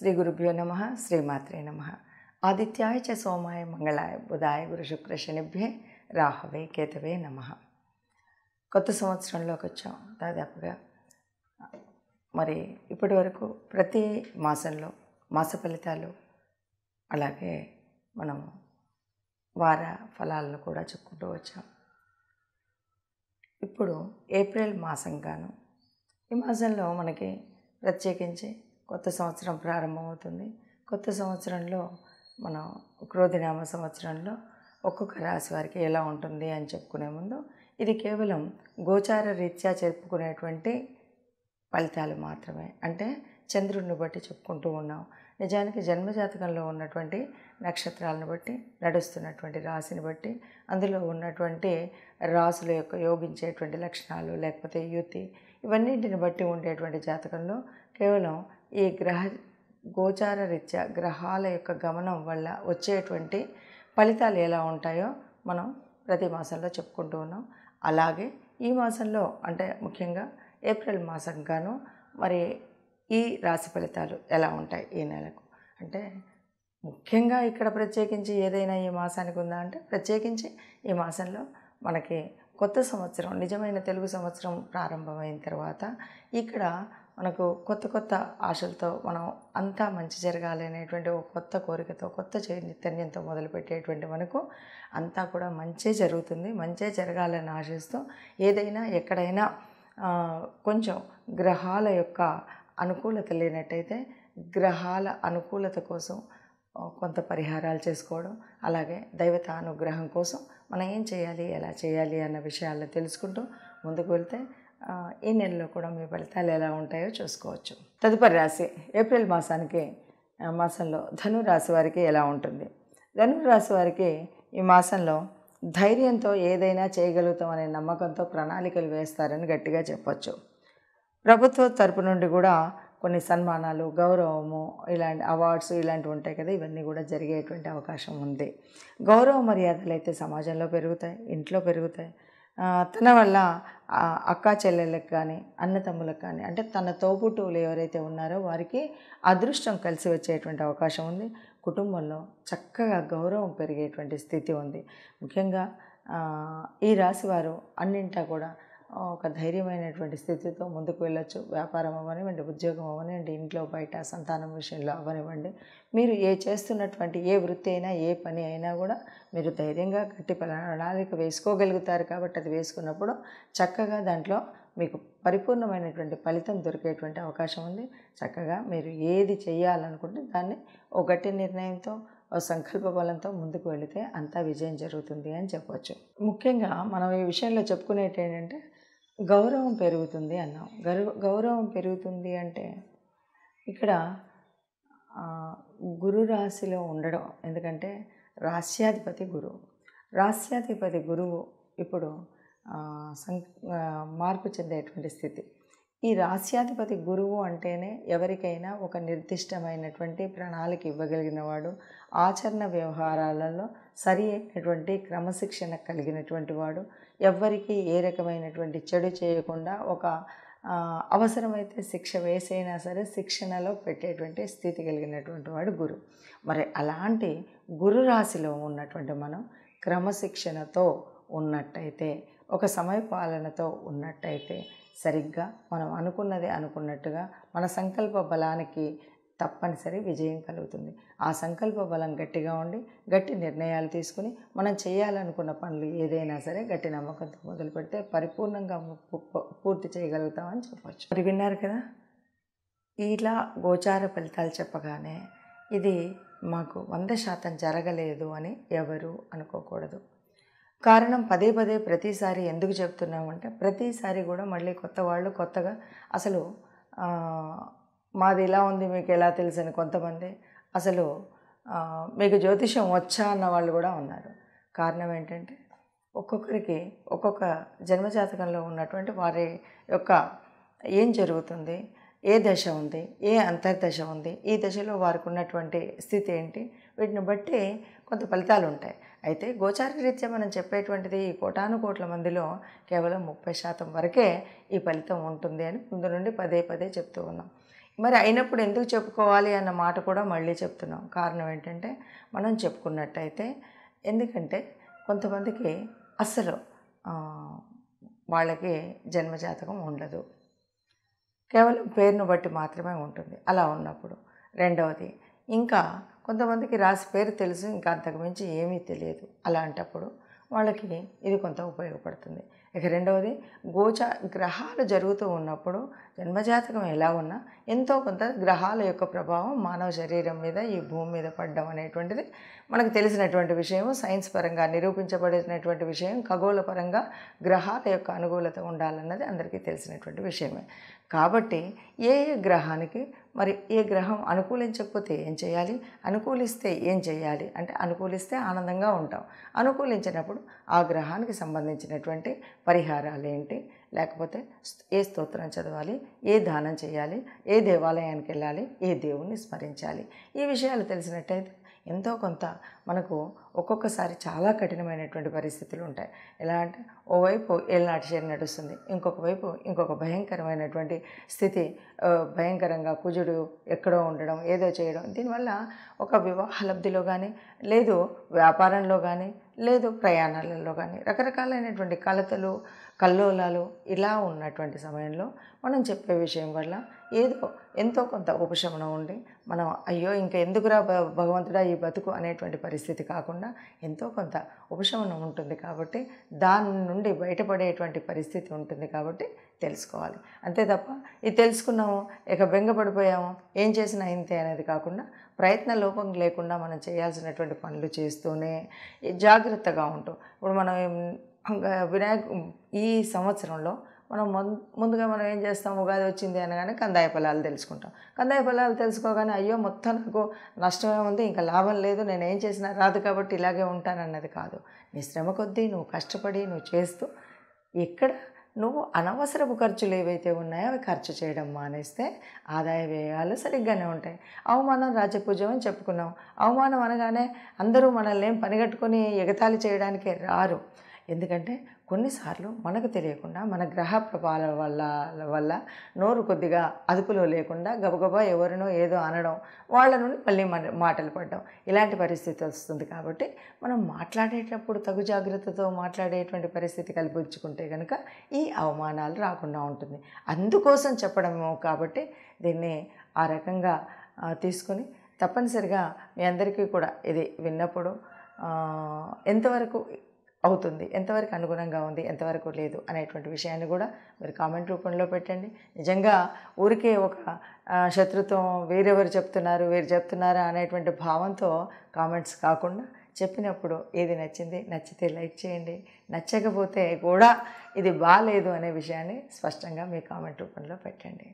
శ్రీ గురుభ్యో నమ శ్రీమాత్రే నమ. ఆదిత్యాయ చ సోమాయ మంగళాయ బుధాయ గురు శుక్ర శనిభ్యే రాహవే కేతవే నమ. కొత్త సంవత్సరంలోకి వచ్చాం. దాదాపుగా మరి ఇప్పటి వరకు ప్రతి మాసంలో మాస ఫలితాలు, అలాగే మనం వార ఫలాలను కూడా చెప్పుకుంటూ వచ్చాం. ఇప్పుడు ఏప్రిల్ మాసంగాను, ఈ మాసంలో మనకి ప్రత్యేకించి కొత్త సంవత్సరం ప్రారంభమవుతుంది. కొత్త సంవత్సరంలో మనం క్రోధినామ సంవత్సరంలో ఒక్కొక్క రాశి వారికి ఎలా ఉంటుంది అని చెప్పుకునే ముందు, ఇది కేవలం గోచార రీత్యా చెప్పుకునేటువంటి ఫలితాలు మాత్రమే. అంటే చంద్రుడిని బట్టి చెప్పుకుంటూ ఉన్నాం. నిజానికి జన్మజాతకంలో ఉన్నటువంటి నక్షత్రాలను బట్టి, నడుస్తున్నటువంటి రాశిని బట్టి, అందులో ఉన్నటువంటి రాసుల యొక్క యోగించేటువంటి లక్షణాలు, లేకపోతే యుతి, ఇవన్నింటిని బట్టి ఉండేటువంటి జాతకంలో కేవలం ఈ గోచార రీత్యా గ్రహాల యొక్క గమనం వల్ల వచ్చేటువంటి ఫలితాలు ఎలా ఉంటాయో మనం ప్రతి మాసంలో చెప్పుకుంటూ ఉన్నాం. అలాగే ఈ మాసంలో అంటే ముఖ్యంగా ఏప్రిల్ మాసంగాను మరి ఈ రాశి ఫలితాలు ఎలా ఉంటాయి ఈ నెలకు అంటే, ముఖ్యంగా ఇక్కడ ప్రత్యేకించి ఏదైనా ఈ మాసానికి ఉందా అంటే, ప్రత్యేకించి ఈ మాసంలో మనకి కొత్త సంవత్సరం, నిజమైన తెలుగు సంవత్సరం ప్రారంభమైన తర్వాత ఇక్కడ మనకు కొత్త కొత్త ఆశలతో మనం అంతా మంచి జరగాలి అనేటువంటి ఒక కొత్త కోరికతో, కొత్త చైతన్యంతో మొదలుపెట్టేటువంటి మనకు అంతా కూడా మంచే జరుగుతుంది. మంచే జరగాలని ఆశిస్తూ ఏదైనా ఎక్కడైనా కొంచెం గ్రహాల యొక్క అనుకూలత లేనట్టయితే గ్రహాల అనుకూలత కోసం కొంత పరిహారాలు చేసుకోవడం, అలాగే దైవత అనుగ్రహం కోసం మనం ఏం చేయాలి, ఎలా చేయాలి అన్న విషయాలను తెలుసుకుంటూ ముందుకు వెళ్తే ఈ నెలలో కూడా మీ ఫలితాలు ఎలా ఉంటాయో చూసుకోవచ్చు. తదుపరి రాశి ఏప్రిల్ మాసంలో ధనురాశి వారికి ఎలా ఉంటుంది? ధనురాశి వారికి ఈ మాసంలో ధైర్యంతో ఏదైనా చేయగలుగుతాం అనే నమ్మకంతో ప్రణాళికలు వేస్తారని గట్టిగా చెప్పచ్చు. ప్రభుత్వ తరపు నుండి కూడా కొన్ని సన్మానాలు, గౌరవము, ఇలాంటి అవార్డ్స్ ఇలాంటివి ఉంటాయి కదా, ఇవన్నీ కూడా జరిగేటువంటి అవకాశం ఉంది. గౌరవ మర్యాదలు అయితే సమాజంలో పెరుగుతాయి, ఇంట్లో పెరుగుతాయి. తన వల్ల అక్కా చెల్లెళ్ళకి కానీ, అన్నతమ్ములకు కానీ, అంటే తన తోబుట్టువులు ఎవరైతే ఉన్నారో వారికి అదృష్టం కలిసి వచ్చేటువంటి అవకాశం ఉంది. కుటుంబంలో చక్కగా గౌరవం పెరిగేటువంటి స్థితి ఉంది. ముఖ్యంగా ఈ రాశి వారు అన్నింటా కూడా ఒక ధైర్యమైనటువంటి స్థితితో ముందుకు వెళ్ళొచ్చు. వ్యాపారం అవ్వనివ్వండి, ఉద్యోగం అవ్వనివ్వండి, ఇంట్లో బయట సంతానం విషయంలో అవ్వనివ్వండి, మీరు చేస్తున్నటువంటి ఏ వృత్తి అయినా, ఏ పని అయినా కూడా మీరు ధైర్యంగా గట్టి ప్రణాళిక వేసుకోగలుగుతారు. కాబట్టి అది వేసుకున్నప్పుడు చక్కగా దాంట్లో మీకు పరిపూర్ణమైనటువంటి ఫలితం దొరికేటువంటి అవకాశం ఉంది. చక్కగా మీరు ఏది చేయాలనుకుంటే దాన్ని ఒక గట్టి నిర్ణయంతో, సంకల్ప బలంతో ముందుకు వెళితే అంతా విజయం జరుగుతుంది అని చెప్పవచ్చు. ముఖ్యంగా మనం ఈ విషయంలో చెప్పుకునేది ఏంటంటే, గౌరవం పెరుగుతుంది అన్నాం. గౌరవం పెరుగుతుంది అంటే ఇక్కడ గురు రాశిలో ఉండడం, ఎందుకంటే రాశ్యాధిపతి గురువు ఇప్పుడు మార్పు చెందేటువంటి స్థితి. ఈ రాశ్యాధిపతి గురువు అంటేనే ఎవరికైనా ఒక నిర్దిష్టమైనటువంటి ప్రణాళిక ఇవ్వగలిగిన వాడు, ఆచరణ వ్యవహారాలలో సరి అయినటువంటి క్రమశిక్షణ కలిగినటువంటి వాడు, ఎవ్వరికీ ఏ రకమైనటువంటి చెడు చేయకుండా ఒక అవసరమైతే శిక్ష వేసైనా సరే శిక్షణలో పెట్టేటువంటి స్థితి కలిగినటువంటి వాడు గురు. మరి అలాంటి గురు రాశిలో ఉన్నటువంటి మనం క్రమశిక్షణతో ఉన్నట్టయితే, ఒక సమయపాలనతో ఉన్నట్టయితే సరిగ్గా మనం అనుకున్నది అనుకున్నట్టుగా మన సంకల్ప బలానికి తప్పనిసరి విజయం కలుగుతుంది. ఆ సంకల్ప బలం గట్టిగా ఉండి గట్టి నిర్ణయాలు తీసుకుని మనం చేయాలనుకున్న పనులు ఏదైనా సరే గట్టి నమ్మకంతో మొదలు పెడితే పరిపూర్ణంగా పూర్తి చేయగలుగుతామని చెప్పవచ్చు. మరి విన్నారు కదా, ఇలా గోచార ఫలితాలు చెప్పగానే ఇది మాకు 100% జరగలేదు అని ఎవరు అనుకోకూడదు. కారణం పదే ప్రతిసారి ఎందుకు చెప్తున్నామంటే, ప్రతిసారి కూడా మళ్ళీ కొత్త వాళ్ళు కొత్తగా అసలు మాది ఇలా ఉంది మీకు ఎలా తెలుసు అని కొంతమంది, అసలు మీకు జ్యోతిషం వచ్చా అన్న వాళ్ళు కూడా ఉన్నారు. కారణం ఏంటంటే, ఒక్కొక్కరికి ఒక్కొక్క జన్మజాతకంలో ఉన్నటువంటి వారి యొక్క ఏం జరుగుతుంది, ఏ దశ ఉంది, ఏ అంతర్దశ ఉంది, ఈ దశలో వారికి ఉన్నటువంటి స్థితి ఏంటి, వీటిని బట్టి కొంత ఫలితాలు ఉంటాయి. అయితే గోచార రీత్యా మనం చెప్పేటువంటిది ఈ కోటానుకోట్ల మందిలో కేవలం 30% వరకే ఈ ఫలితం ఉంటుంది అని ముందు నుండి పదే చెప్తూ ఉన్నాం. మరి అయినప్పుడు ఎందుకు చెప్పుకోవాలి అన్న మాట కూడా మళ్ళీ చెప్తున్నాం. కారణం ఏంటంటే మనం చెప్పుకున్నట్టయితే, ఎందుకంటే కొంతమందికి అస్సలు వాళ్ళకి జన్మజాతకం ఉండదు, కేవలం పేరును బట్టి మాత్రమే ఉంటుంది. అలా ఉన్నప్పుడు రెండవది, ఇంకా కొంతమందికి రాశి పేరు తెలుసు, ఇంకా అంతకుమించి ఏమీ తెలియదు. అలాంటప్పుడు వాళ్ళకి ఇది కొంత ఉపయోగపడుతుంది. ఇక రెండవది, గ్రహాలు జరుగుతూ ఉన్నప్పుడు జన్మజాతకం ఎలా ఉన్నా ఎంతో కొంత గ్రహాల యొక్క ప్రభావం మానవ శరీరం మీద, ఈ భూమి మీద పడడం అనేటువంటిది మనకు తెలిసినటువంటి విషయం, సైన్స్ పరంగా నిరూపించబడినటువంటి విషయం. ఖగోళ పరంగా గ్రహాల యొక్క అనుకూలత ఉండాలన్నది అందరికీ తెలిసినటువంటి విషయమే. కాబట్టి ఏ గ్రహానికి మరి ఏ గ్రహం అనుకూలించకపోతే ఏం చేయాలి, అనుకూలిస్తే ఏం చేయాలి అంటే, అనుకూలిస్తే ఆనందంగా ఉంటాం, అనుకూలించినప్పుడు ఆ గ్రహానికి సంబంధించినటువంటి పరిహారాలు ఏంటి, లేకపోతే ఏ స్తోత్రం చదవాలి, ఏ దానం చేయాలి, ఏ దేవాలయానికి వెళ్ళాలి, ఏ దేవుణ్ణి స్మరించాలి, ఈ విషయాలు తెలిసినట్టయితే ఎంతో కొంత మనకు ఒక్కొక్కసారి చాలా కఠినమైనటువంటి పరిస్థితులు ఉంటాయి. ఎలా అంటే, ఓవైపు ఏళ్ళనాటి శని నడుస్తుంది, ఇంకొక వైపు ఇంకొక భయంకరమైనటువంటి స్థితి, భయంకరంగా కుజుడు ఎక్కడో ఉండడం, ఏదో చేయడం. దీనివల్ల ఒక వివాహ లబ్ధిలో కానీ, లేదు వ్యాపారంలో కానీ, లేదు ప్రయాణాలలో కానీ రకరకాలైనటువంటి కలతలు, కల్లోలాలు ఇలా ఉన్నటువంటి సమయంలో మనం చెప్పే విషయం వల్ల ఏదో ఎంతో కొంత ఉపశమనం ఉండి, మనం అయ్యో ఇంకా ఎందుకురా భగవంతుడా ఈ బతుకు అనేటువంటి పరిస్థితి కాకుండా ఎంతో కొంత ఉపశమనం ఉంటుంది. కాబట్టి దాని నుండి బయటపడేటువంటి పరిస్థితి ఉంటుంది. కాబట్టి తెలుసుకోవాలి, అంతే తప్ప ఇది తెలుసుకున్నాము ఇక బెంగపడిపోయాము ఏం చేసినా ఇంతే అనేది కాకుండా, ప్రయత్న లోపం లేకుండా మనం చేయాల్సినటువంటి పనులు చేస్తూనే జాగ్రత్తగా ఉంటాం. ఇప్పుడు మనం ఈ సంవత్సరంలో మనం ముందుగా మనం ఏం చేస్తాం, ఉగాది వచ్చింది అనగానే కందాయ ఫలాలు తెలుసుకుంటాం. కందాయ ఫలాలు తెలుసుకోగానే అయ్యో మొత్తం నాకు నష్టమే ఉంది, ఇంకా లాభం లేదు, నేను ఏం చేసినా రాదు కాబట్టి ఇలాగే ఉంటానన్నది కాదు. నీ శ్రమ కొద్దీ నువ్వు కష్టపడి నువ్వు చేస్తూ, ఇక్కడ నువ్వు అనవసరపు ఖర్చులు ఏవైతే ఉన్నాయో అవి ఖర్చు చేయడం మానేస్తే ఆదాయ వ్యయాలు సరిగ్గానే ఉంటాయి. అవమానం రాజపూజ్యం అని చెప్పుకున్నాం. అవమానం అనగానే అందరూ మనల్ని ఏం పనిగట్టుకొని ఎగతాళి చేయడానికే రారు. ఎందుకంటే కొన్నిసార్లు మనకు తెలియకుండా మన గ్రహ ప్రభావాల వల్ల నోరు కొద్దిగా అదుపులో లేకుండా గబగబా ఎవరినో ఏదో అనడం, వాళ్ళ నుండి మళ్ళీ మాటలు పడడం, ఇలాంటి పరిస్థితి వస్తుంది. కాబట్టి మనం మాట్లాడేటప్పుడు తగు జాగ్రత్తతో మాట్లాడేటువంటి పరిస్థితి కల్పించుకుంటే కనుక ఈ అవమానాలు రాకుండా ఉంటుంది. అందుకోసం చెప్పడము. కాబట్టి దీన్ని ఆ రకంగా తీసుకొని తప్పనిసరిగా మీ అందరికీ కూడా ఇది విన్నప్పుడు ఎంతవరకు అవుతుంది, ఎంతవరకు అనుగుణంగా ఉంది, ఎంతవరకు లేదు అనేటువంటి విషయాన్ని కూడా మీరు కామెంట్ రూపంలో పెట్టండి. నిజంగా ఊరికే ఒక శత్రుత్వం వీరెవరు చెప్తున్నారు, వీరు చెప్తున్నారా అనేటువంటి భావంతో కామెంట్స్ కాకుండా, చెప్పినప్పుడు ఏది నచ్చింది, నచ్చితే లైక్ చేయండి, నచ్చకపోతే కూడా ఇది బాలేదు అనే విషయాన్ని స్పష్టంగా మీ కామెంట్ రూపంలో పెట్టండి.